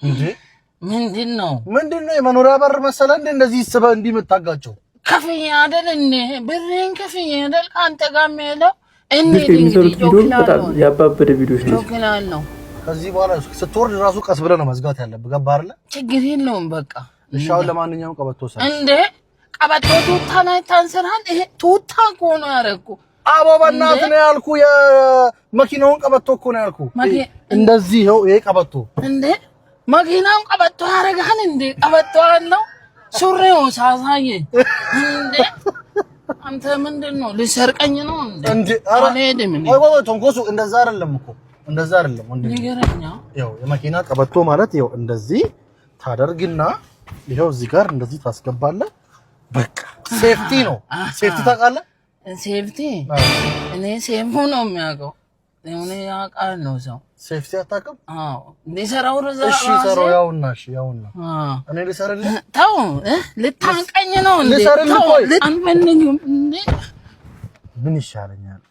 እንዴ ምንድነው የመኖሪያ በር መሰለ እንዴ እንደዚህ ይስበ እንዲመታጋቸው ከፍዬ አይደል እንዴ ብሬን ከፍዬ አይደል አንተ ጋር የሚሄደው እኔ ያባበደ ቪዲዮሽ ነው ጆክናለሁ ከዚህ በኋላ ስትወርድ ራሱ ቀስ ብለህ ነው መዝጋት ያለብህ ገባ አይደል ችግር የለውም በቃ እሻው ለማንኛውም ቀበቶ ሰራ እንዴ ቀበቶ ቱታ ላይ ታንሰራል ይሄ ቱታ እኮ ነው ያረኩ አቦ በእናት ነው ያልኩ የመኪናውን ቀበቶ እኮ ነው ያልኩ እንደዚህ ነው ይሄ ቀበቶ እንዴ መኪናውን ቀበቶ ያረጋል እንዴ ቀበቶ አለው ሱሪው ሳሳየ እንዴ አንተ ምንድነው ልሰርቀኝ ነው እንዴ አልሄድም እንዴ ወይ ተንኮሱ እንደዛ አይደለም እኮ እንደዛ አይደለም ወንድ ንገረኛ ያው የመኪና ቀበቶ ማለት ያው እንደዚህ ታደርግና ይሄው እዚህ ጋር እንደዚህ ታስገባለህ በቃ ሴፍቲ ነው ሴፍቲ ታውቃለህ ሴፍቲ እኔ ሴፍ ነው የሚያውቀው እኔ ያውቃል ነው ሰው ሴፍቲ አታውቅም አዎ ለሰራው ረዛ እሺ ሰራው ያውና እኔ ልሰርልህ ታው ልታንቀኝ ነው እንዴ ልሰርልህ ቆይ አንፈልግም እንዴ ምን ይሻለኛል